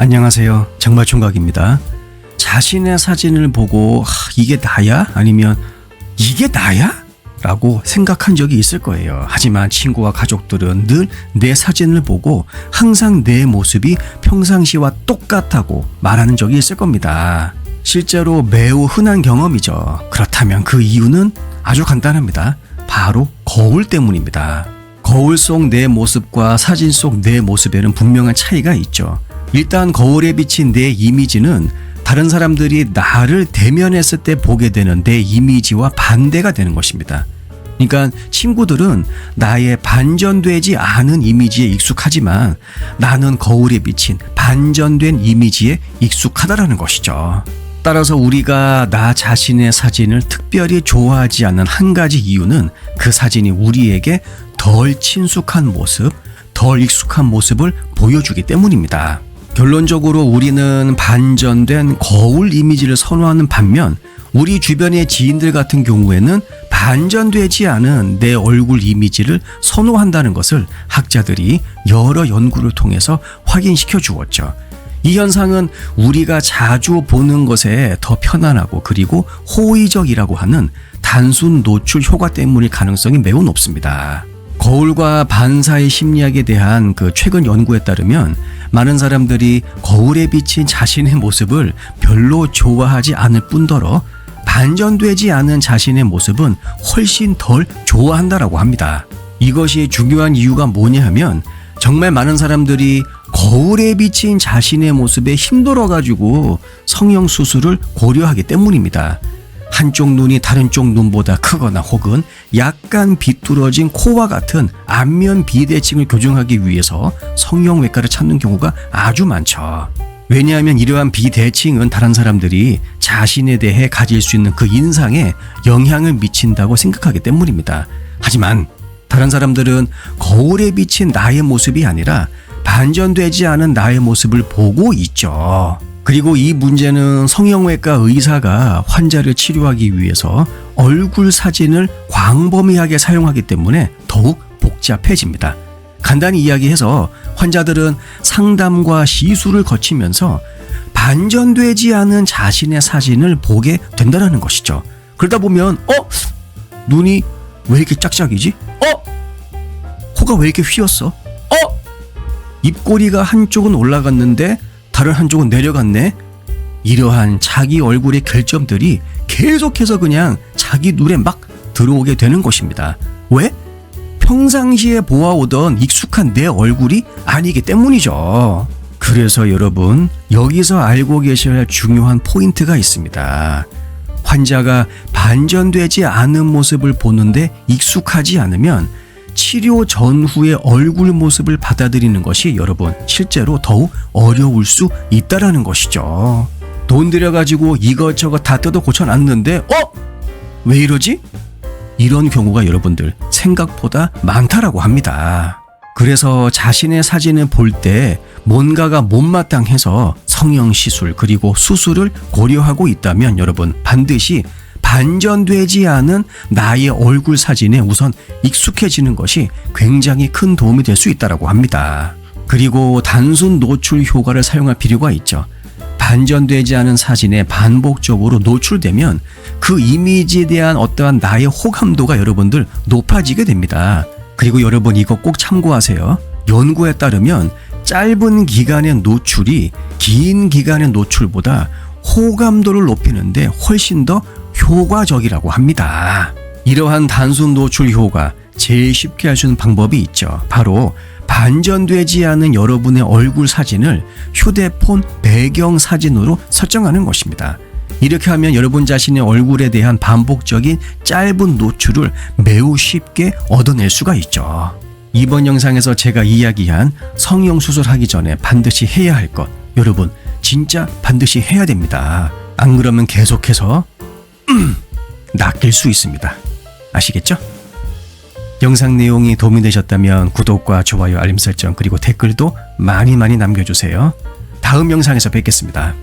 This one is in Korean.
안녕하세요. 장마총각입니다. 자신의 사진을 보고 이게 나야? 아니면 이게 나야? 라고 생각한 적이 있을 거예요. 하지만 친구와 가족들은 늘 내 사진을 보고 항상 내 모습이 평상시와 똑같다고 말하는 적이 있을 겁니다. 실제로 매우 흔한 경험이죠. 그렇다면 그 이유는 아주 간단합니다. 바로 거울 때문입니다. 거울 속 내 모습과 사진 속 내 모습에는 분명한 차이가 있죠. 일단 거울에 비친 내 이미지는 다른 사람들이 나를 대면했을 때 보게 되는 내 이미지와 반대가 되는 것입니다. 그러니까 친구들은 나의 반전되지 않은 이미지에 익숙하지만 나는 거울에 비친 반전된 이미지에 익숙하다라는 것이죠. 따라서 우리가 나 자신의 사진을 특별히 좋아하지 않는 한 가지 이유는 그 사진이 우리에게 덜 친숙한 모습, 덜 익숙한 모습을 보여주기 때문입니다. 결론적으로 우리는 반전된 거울 이미지를 선호하는 반면 우리 주변의 지인들 같은 경우에는 반전되지 않은 내 얼굴 이미지를 선호한다는 것을 학자들이 여러 연구를 통해서 확인시켜 주었죠. 이 현상은 우리가 자주 보는 것에 더 편안하고 그리고 호의적이라고 하는 단순 노출 효과 때문일 가능성이 매우 높습니다. 거울과 반사의 심리학에 대한 최근 연구에 따르면 많은 사람들이 거울에 비친 자신의 모습을 별로 좋아하지 않을 뿐더러 반전되지 않은 자신의 모습은 훨씬 덜 좋아한다라고 합니다. 이것이 중요한 이유가 뭐냐 하면 정말 많은 사람들이 거울에 비친 자신의 모습에 힘들어가지고 성형수술을 고려하기 때문입니다. 한쪽 눈이 다른 쪽 눈보다 크거나 혹은 약간 비뚤어진 코와 같은 안면 비대칭을 교정하기 위해서 성형외과를 찾는 경우가 아주 많죠. 왜냐하면 이러한 비대칭은 다른 사람들이 자신에 대해 가질 수 있는 그 인상에 영향을 미친다고 생각하기 때문입니다. 하지만 다른 사람들은 거울에 비친 나의 모습이 아니라 반전되지 않은 나의 모습을 보고 있죠. 그리고 이 문제는 성형외과 의사가 환자를 치료하기 위해서 얼굴 사진을 광범위하게 사용하기 때문에 더욱 복잡해집니다. 간단히 이야기해서 환자들은 상담과 시술을 거치면서 반전되지 않은 자신의 사진을 보게 된다는 것이죠. 그러다 보면 눈이 왜 이렇게 짝짝이지? 코가 왜 이렇게 휘었어? 입꼬리가 한쪽은 올라갔는데 다른 한쪽은 내려갔네? 이러한 자기 얼굴의 결점들이 계속해서 그냥 자기 눈에 막 들어오게 되는 것입니다. 왜? 평상시에 보아오던 익숙한 내 얼굴이 아니기 때문이죠. 그래서 여러분, 여기서 알고 계셔야 할 중요한 포인트가 있습니다. 환자가 반전되지 않은 모습을 보는데 익숙하지 않으면 치료 전후의 얼굴 모습을 받아들이는 것이 여러분 실제로 더욱 어려울 수 있다라는 것이죠. 돈 들여가지고 이것저것 다 뜯어 고쳐놨는데 왜 이러지? 이런 경우가 여러분들 생각보다 많다라고 합니다. 그래서 자신의 사진을 볼 때 뭔가가 못마땅해서 성형시술 그리고 수술을 고려하고 있다면 여러분 반드시 반전되지 않은 나의 얼굴 사진에 우선 익숙해지는 것이 굉장히 큰 도움이 될 수 있다고 합니다. 그리고 단순 노출 효과를 사용할 필요가 있죠. 반전되지 않은 사진에 반복적으로 노출되면 그 이미지에 대한 어떠한 나의 호감도가 여러분들 높아지게 됩니다. 그리고 여러분 이거 꼭 참고하세요. 연구에 따르면 짧은 기간의 노출이 긴 기간의 노출보다 호감도를 높이는데 훨씬 더 효과적이라고 합니다. 이러한 단순 노출 효과 제일 쉽게 할 수 있는 방법이 있죠. 바로 반전되지 않은 여러분의 얼굴 사진을 휴대폰 배경 사진으로 설정하는 것입니다. 이렇게 하면 여러분 자신의 얼굴에 대한 반복적인 짧은 노출을 매우 쉽게 얻어낼 수가 있죠. 이번 영상에서 제가 이야기한 성형수술하기 전에 반드시 해야 할 것, 여러분 진짜 반드시 해야 됩니다. 안 그러면 계속해서 낚일 수 있습니다. 아시겠죠? 영상 내용이 도움이 되셨다면 구독과 좋아요, 알림 설정 그리고 댓글도 많이 남겨주세요. 다음 영상에서 뵙겠습니다.